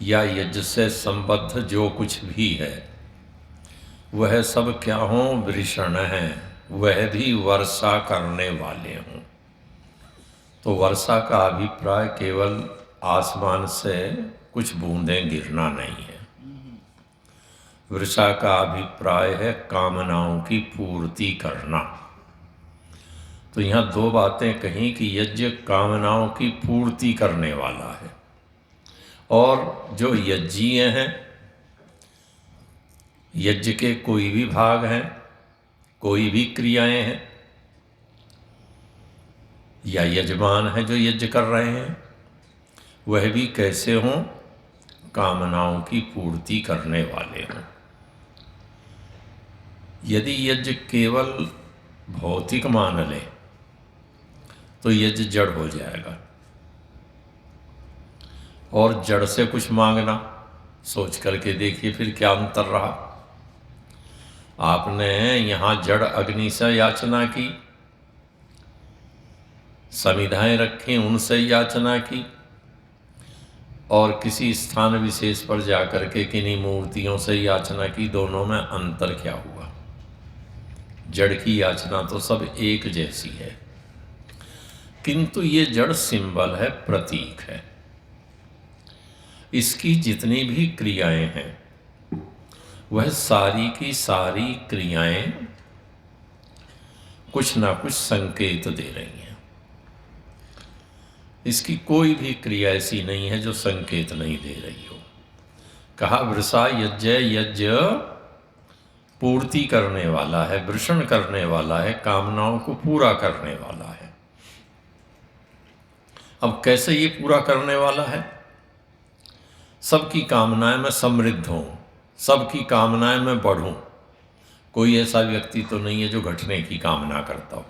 या यज्ञ से संबद्ध जो कुछ भी है वह सब क्या हों? वृषण हैं, वह भी वर्षा करने वाले हों। तो वर्षा का अभिप्राय केवल आसमान से कुछ बूंदें गिरना नहीं है। वर्षा का अभिप्राय है कामनाओं की पूर्ति करना। तो यहाँ दो बातें कहीं कि यज्ञ कामनाओं की पूर्ति करने वाला है, और जो यज्ञीय हैं, यज्ञ के कोई भी भाग हैं, कोई भी क्रियाएं हैं, या यजमान है जो यज्ञ कर रहे हैं, वह भी कैसे हों? कामनाओं की पूर्ति करने वाले हों। यदि यज्ञ केवल भौतिक मान ले तो यज्ञ जड़ हो जाएगा। और जड़ से कुछ मांगना, सोच करके देखिए फिर क्या अंतर रहा। आपने यहाँ जड़ अग्नि से याचना की, समिधाएं रखी उनसे याचना की, और किसी स्थान विशेष पर जाकर के किन्हीं मूर्तियों से याचना की। दोनों में अंतर क्या हुआ? जड़ की याचना तो सब एक जैसी है, किंतु ये जड़ सिंबल है, प्रतीक है। इसकी जितनी भी क्रियाएं हैं वह सारी की सारी क्रियाएं कुछ ना कुछ संकेत दे रही हैं। इसकी कोई भी क्रिया ऐसी नहीं है जो संकेत नहीं दे रही हो। कहा वृषा यज्ञ, यज्ञ पूर्ति करने वाला है, वृषण करने वाला है, कामनाओं को पूरा करने वाला है। अब कैसे ये पूरा करने वाला है? सबकी कामनाएं मैं समृद्ध हूं, सबकी कामनाएं मैं बढ़ूं। कोई ऐसा व्यक्ति तो नहीं है जो घटने की कामना करता हो।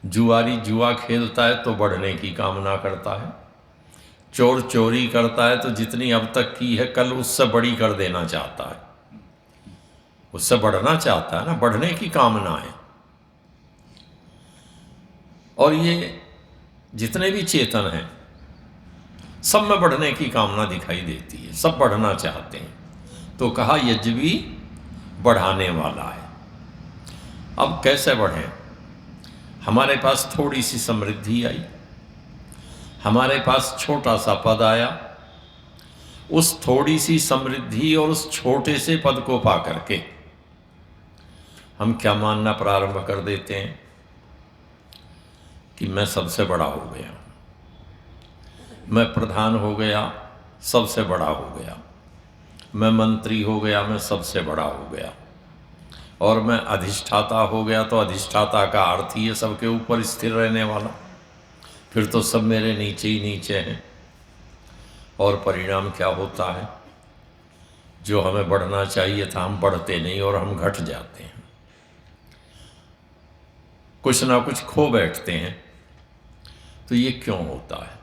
जुआरी जुआ खेलता है तो बढ़ने की कामना करता है। चोर चोरी करता है तो जितनी अब तक की है कल उससे बड़ी कर देना चाहता है, उससे बढ़ना चाहता है ना, बढ़ने की कामना है। और ये जितने भी चेतन हैं सब में बढ़ने की कामना दिखाई देती है, सब बढ़ना चाहते हैं। तो कहा यज्ञ भी बढ़ाने वाला है। अब कैसे बढ़ें? हमारे पास थोड़ी सी समृद्धि आई, हमारे पास छोटा सा पद आया, उस थोड़ी सी समृद्धि और उस छोटे से पद को पा करके हम क्या मानना प्रारंभ कर देते हैं कि मैं सबसे बड़ा हो गया, मैं प्रधान हो गया, सबसे बड़ा हो गया, मैं मंत्री हो गया, मैं सबसे बड़ा हो गया, और मैं अधिष्ठाता हो गया। तो अधिष्ठाता का अर्थ ही है सबके ऊपर स्थिर रहने वाला। फिर तो सब मेरे नीचे ही नीचे हैं। और परिणाम क्या होता है? जो हमें बढ़ना चाहिए था हम बढ़ते नहीं और हम घट जाते हैं, कुछ ना कुछ खो बैठते हैं। तो ये क्यों होता है?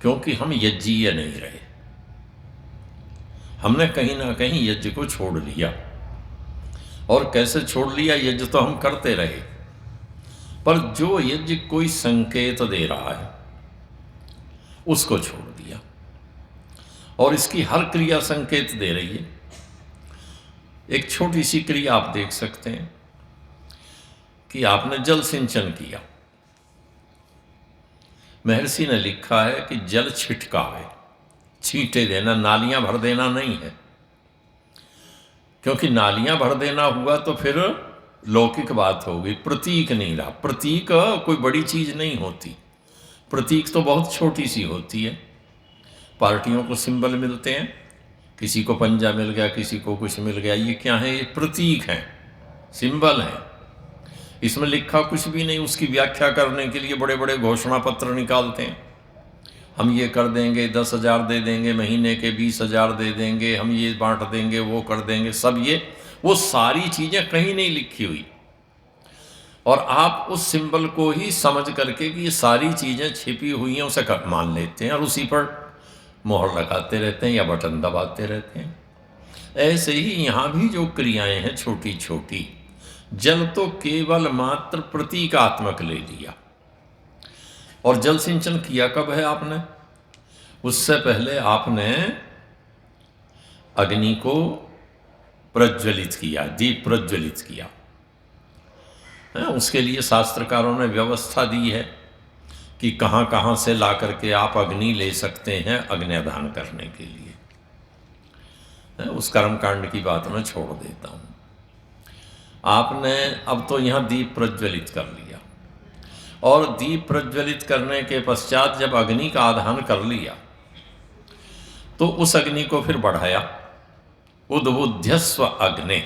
क्योंकि हम यज्ञीय नहीं रहे। हमने कहीं ना कहीं यज्ञ को छोड़ लिया। और कैसे छोड़ लिया? यज्ञ तो हम करते रहे, पर जो यज्ञ कोई संकेत दे रहा है उसको छोड़ दिया। और इसकी हर क्रिया संकेत दे रही है। एक छोटी सी क्रिया आप देख सकते हैं कि आपने जल सिंचन किया। महर्षि ने लिखा है कि जल छिटकावे, छींटे देना, नालियां भर देना नहीं है। क्योंकि नालियां भर देना हुआ तो फिर लौकिक बात होगी, प्रतीक नहीं रहा। प्रतीक कोई बड़ी चीज नहीं होती, प्रतीक तो बहुत छोटी सी होती है। पार्टियों को सिंबल मिलते हैं, किसी को पंजा मिल गया, किसी को कुछ मिल गया, ये क्या है? ये प्रतीक हैं, सिंबल हैं। इसमें लिखा कुछ भी नहीं। उसकी व्याख्या करने के लिए बड़े बड़े घोषणा पत्र निकालते हैं। हम ये कर देंगे, 10,000 दे देंगे, महीने के 20,000 दे देंगे, हम ये बांट देंगे, वो कर देंगे, सब ये वो सारी चीज़ें कहीं नहीं लिखी हुई। और आप उस सिंबल को ही समझ करके कि ये सारी चीज़ें छिपी हुई हैं उसे मान लेते हैं और उसी पर मोहर लगाते रहते हैं या बटन दबाते रहते हैं। ऐसे ही यहाँ भी जो क्रियाएं हैं छोटी छोटी, जल तो केवल मात्र प्रतीकात्मक ले लिया। और जल सिंचन किया कब है आपने? उससे पहले आपने अग्नि को प्रज्वलित किया, दीप प्रज्वलित किया। उसके लिए शास्त्रकारों ने व्यवस्था दी है कि कहाँ कहाँ से ला करके आप अग्नि ले सकते हैं अग्न्यदान करने के लिए। उस कर्मकांड की बात मैं छोड़ देता हूँ। आपने अब तो यहाँ दीप प्रज्वलित कर लिया, और दीप प्रज्वलित करने के पश्चात जब अग्नि का आधान कर लिया तो उस अग्नि को फिर बढ़ाया। उद्बुद्धस्व अग्ने,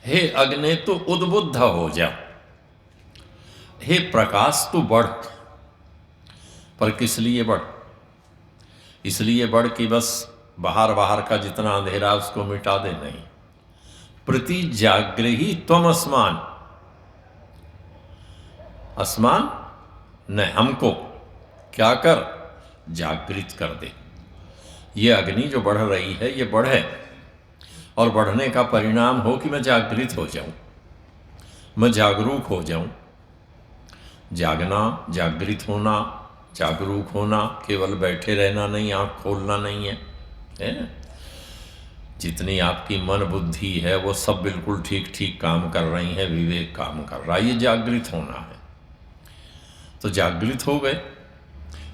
हे अग्नि तू उद्बुद्ध हो जा, हे प्रकाश तू बढ़। पर किस लिए बढ़? इसलिए बढ़ कि बस बाहर बाहर का जितना अंधेरा उसको मिटा दे, नहीं। प्रति जागृही त्वम अस्मान, अस्मान न हमको क्या कर, जागृत कर दे। ये अग्नि जो बढ़ रही है ये बढ़े, और बढ़ने का परिणाम हो कि मैं जागृत हो जाऊं, मैं जागरूक हो जाऊं। जागना, जागृत होना, जागरूक होना केवल बैठे रहना नहीं, आँख खोलना नहीं है। जितनी आपकी मन बुद्धि है वो सब बिल्कुल ठीक ठीक काम कर रही है, विवेक काम कर रहा है, ये जागृत होना है। तो जागृत हो गए,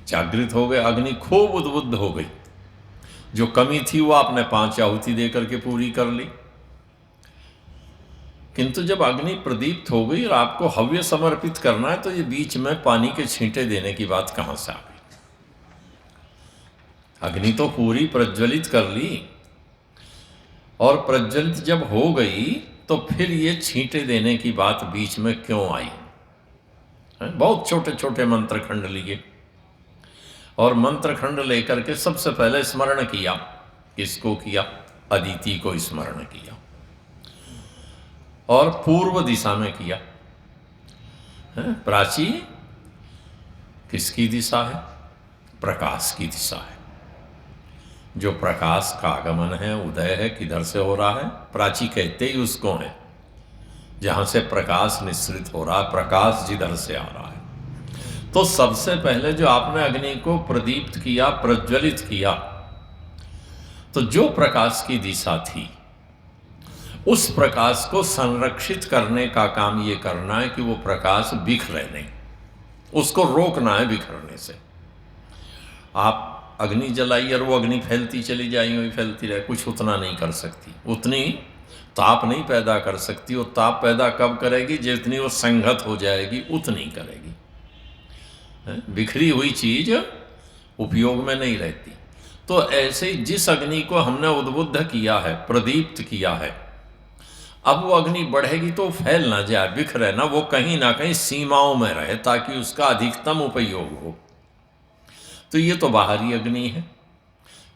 जागृत हो गए, अग्नि खूब उद्बुद्ध हो गई। जो कमी थी वो आपने 5 आहुति दे करके पूरी कर ली। किंतु जब अग्नि प्रदीप्त हो गई और आपको हव्य समर्पित करना है तो ये बीच में पानी के छींटे देने की बात कहां से आ गई? अग्नि तो पूरी प्रज्वलित कर ली, और प्रज्वलित जब हो गई तो फिर ये छींटे देने की बात बीच में क्यों आई? बहुत छोटे छोटे मंत्र खंड लिए, और मंत्र खंड लेकर के सबसे पहले स्मरण किया। किसको किया? अदिति को स्मरण किया, और पूर्व दिशा में किया। प्राची किसकी दिशा है? प्रकाश की दिशा है। जो प्रकाश का आगमन है, उदय है, किधर से हो रहा है? प्राची कहते ही उसको है जहां से प्रकाश निश्रित हो रहा है, प्रकाश जिधर से आ रहा है। तो सबसे पहले जो आपने अग्नि को प्रदीप्त किया, प्रज्वलित किया, तो जो प्रकाश की दिशा थी उस प्रकाश को संरक्षित करने का काम ये करना है कि वो प्रकाश बिखरे नहीं, उसको रोकना है बिखरने से। आप अग्नि जलाइए और वो अग्नि फैलती चली जाएगी, वही फैलती रहे, कुछ उतना नहीं कर सकती, उतनी ताप नहीं पैदा कर सकती। वो ताप पैदा कब करेगी? जितनी वो संगत हो जाएगी उतनी करेगी। बिखरी हुई चीज उपयोग में नहीं रहती। तो ऐसे जिस अग्नि को हमने उद्बुद्ध किया है, प्रदीप्त किया है, अब वो अग्नि बढ़ेगी तो फैल ना जाए, बिखरे ना, वो कहीं ना कहीं सीमाओं में रहे ताकि उसका अधिकतम उपयोग हो। तो ये तो बाहरी अग्नि है,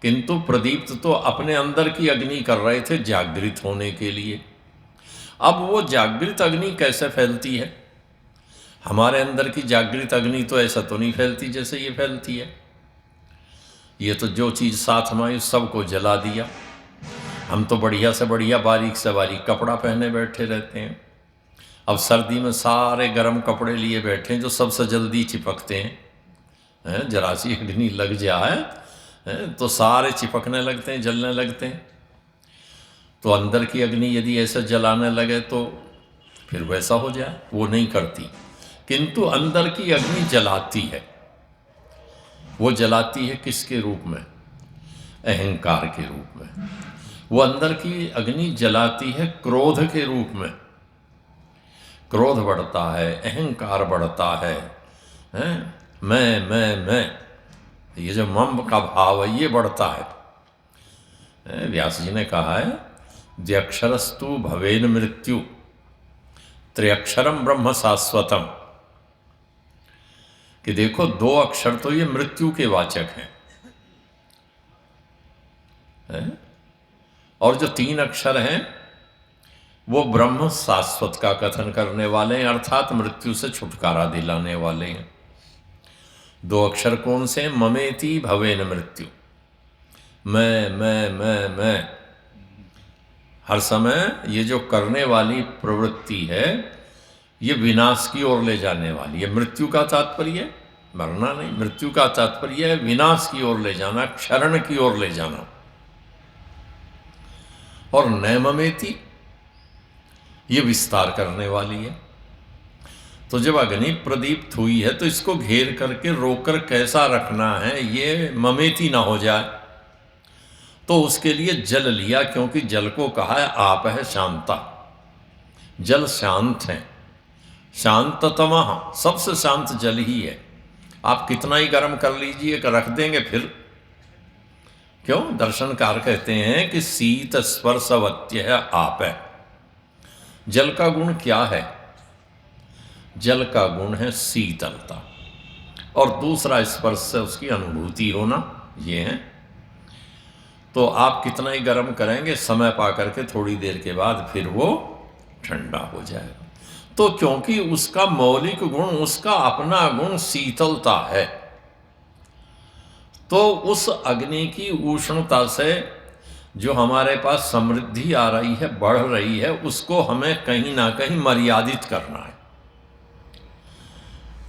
किंतु प्रदीप्त तो अपने अंदर की अग्नि कर रहे थे जागृत होने के लिए। अब वो जागृत अग्नि कैसे फैलती है? हमारे अंदर की जागृत अग्नि तो ऐसा तो नहीं फैलती जैसे ये फैलती है। ये तो जो चीज़ साथ में आई सबको जला दिया। हम तो बढ़िया से बढ़िया, बारीक से बारीक कपड़ा पहने बैठे रहते हैं। अब सर्दी में सारे गर्म कपड़े लिए बैठे हैं जो सबसे जल्दी चिपकते हैं। जरा सी अग्नि लग जाए तो सारे चिपकने लगते हैं, जलने लगते हैं। तो अंदर की अग्नि यदि ऐसे जलाने लगे तो फिर वैसा हो जाए, वो नहीं करती। किंतु अंदर की अग्नि जलाती है। वो जलाती है किसके रूप में? अहंकार के रूप में। वो अंदर की अग्नि जलाती है क्रोध के रूप में। क्रोध बढ़ता है, अहंकार बढ़ता है, मैं, ये जो मम का भाव है ये बढ़ता है। व्यास जी ने कहा है, द्व्यक्षरस्तु भवेन मृत्यु, त्र्यक्षरम ब्रह्म शाश्वतम। कि देखो 2 अक्षर तो ये मृत्यु के वाचक हैं, और जो 3 अक्षर हैं वो ब्रह्म शाश्वत का कथन करने वाले हैं, अर्थात मृत्यु से छुटकारा दिलाने वाले हैं। 2 अक्षर कौन से? ममेति भवेन मृत्यु। मैं हर समय ये जो करने वाली प्रवृत्ति है ये विनाश की ओर ले जाने वाली है। मृत्यु का तात्पर्य मरना नहीं, मृत्यु का तात्पर्य है विनाश की ओर ले जाना, क्षरण की ओर ले जाना। और नैममेति, ये विस्तार करने वाली है। तो जब अग्नि प्रदीप्त हुई है तो इसको घेर करके रोककर कैसा रखना है, ये ममेती ना हो जाए, तो उसके लिए जल लिया, क्योंकि जल को कहा है आप है शांता। जल शांत है, शांततमः, सबसे शांत जल ही है। आप कितना ही गर्म कर लीजिए, रख देंगे फिर। क्यों? दर्शनकार कहते हैं कि शीत स्पर्शवत्य है आप है। जल का गुण क्या है? जल का गुण है शीतलता, और दूसरा स्पर्श से उसकी अनुभूति होना, ये है। तो आप कितना ही गर्म करेंगे, समय पा करके थोड़ी देर के बाद फिर वो ठंडा हो जाएगा। तो क्योंकि उसका मौलिक गुण, उसका अपना गुण शीतलता है, तो उस अग्नि की उष्णता से जो हमारे पास समृद्धि आ रही है, बढ़ रही है, उसको हमें कहीं ना कहीं मर्यादित करना है।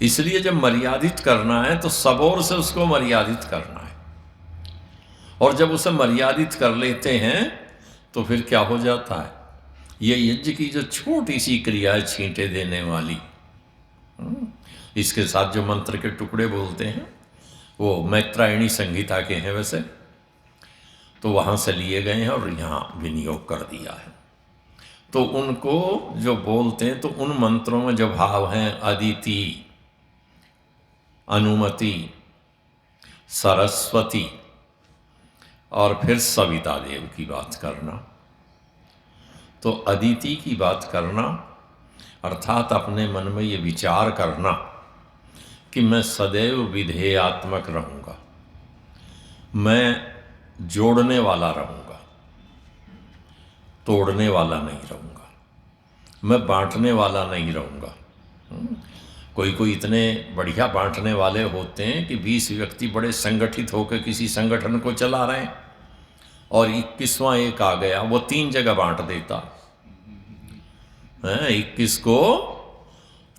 इसलिए जब मर्यादित करना है तो सब ओर से उसको मर्यादित करना है। और जब उसे मर्यादित कर लेते हैं तो फिर क्या हो जाता है, ये यज्ञ की जो छोटी सी क्रिया है छींटे देने वाली, इसके साथ जो मंत्र के टुकड़े बोलते हैं वो मैत्रायणी संहिता के हैं वैसे, तो वहाँ से लिए गए हैं और यहाँ विनियोग कर दिया है। तो उनको जो बोलते हैं, तो उन मंत्रों में जो भाव हैं अदिति, अनुमति, सरस्वती और फिर सविता देव की बात करना। तो अदिति की बात करना अर्थात अपने मन में ये विचार करना कि मैं सदैव विधेयात्मक रहूँगा, मैं जोड़ने वाला रहूँगा, तोड़ने वाला नहीं रहूँगा, मैं बांटने वाला नहीं रहूँगा। कोई इतने बढ़िया बांटने वाले होते हैं कि 20 व्यक्ति बड़े संगठित होकर किसी संगठन को चला रहे हैं और 21वां एक आ गया, वो 3 जगह बांट देता है। 21 को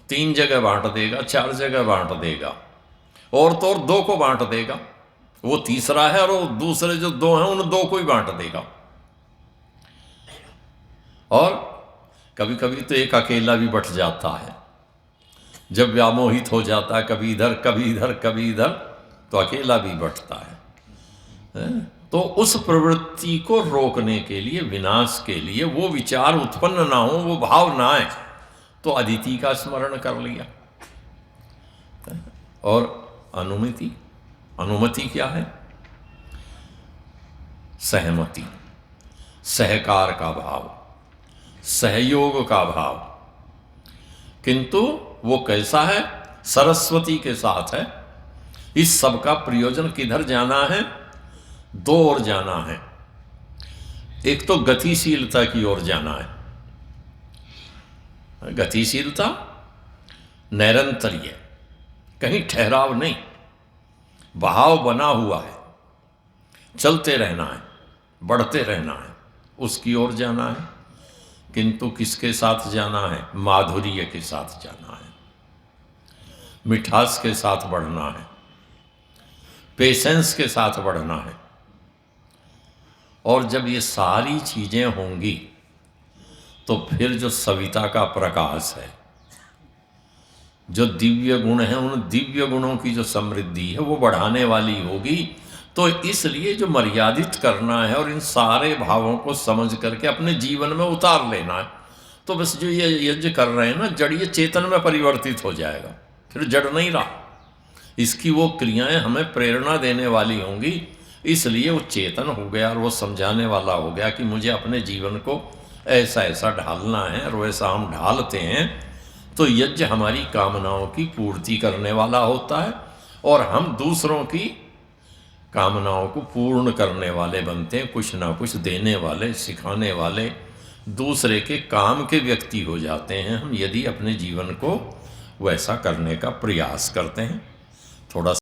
3 जगह बांट देगा, 4 जगह बांट देगा, और तो और 2 को बांट देगा। वो तीसरा है और वो दूसरे जो 2 हैं उन 2 को ही बांट देगा। और कभी कभी तो एक अकेला भी बट जाता है, जब व्यामोहित हो जाता है, कभी इधर कभी इधर कभी इधर, तो अकेला भी बटता है। तो उस प्रवृत्ति को रोकने के लिए, विनाश के लिए, वो विचार उत्पन्न ना हो, वो भाव ना आए, तो अदिति का स्मरण कर लिया। और अनुमति, अनुमति क्या है? सहमति, सहकार का भाव, सहयोग का भाव। किंतु वो कैसा है? सरस्वती के साथ है। इस सब का प्रयोजन किधर जाना है? 2 ओर जाना है। एक तो गतिशीलता की ओर जाना है। गतिशीलता निरंतर्य, कहीं ठहराव नहीं, बहाव बना हुआ है, चलते रहना है, बढ़ते रहना है, उसकी ओर जाना है। किंतु किसके साथ जाना है? माधुर्य के साथ जाना है, मिठास के साथ बढ़ना है, पेशेंस के साथ बढ़ना है। और जब ये सारी चीजें होंगी तो फिर जो सविता का प्रकाश है, जो दिव्य गुण है, उन दिव्य गुणों की जो समृद्धि है वो बढ़ाने वाली होगी। तो इसलिए जो मर्यादित करना है और इन सारे भावों को समझ करके अपने जीवन में उतार लेना है, तो बस जो ये यज्ञ कर रहे हैं ना, जड़ीय चेतन में परिवर्तित हो जाएगा, फिर जड़ नहीं रहा। इसकी वो क्रियाएं हमें प्रेरणा देने वाली होंगी, इसलिए वो चेतन हो गया और वो समझाने वाला हो गया कि मुझे अपने जीवन को ऐसा ऐसा ढालना है, और वैसा हम ढालते हैं तो यज्ञ हमारी कामनाओं की पूर्ति करने वाला होता है, और हम दूसरों की कामनाओं को पूर्ण करने वाले बनते हैं, कुछ ना कुछ देने वाले, सिखाने वाले, दूसरे के काम के व्यक्ति हो जाते हैं हम, यदि अपने जीवन को वैसा करने का प्रयास करते हैं। थोड़ा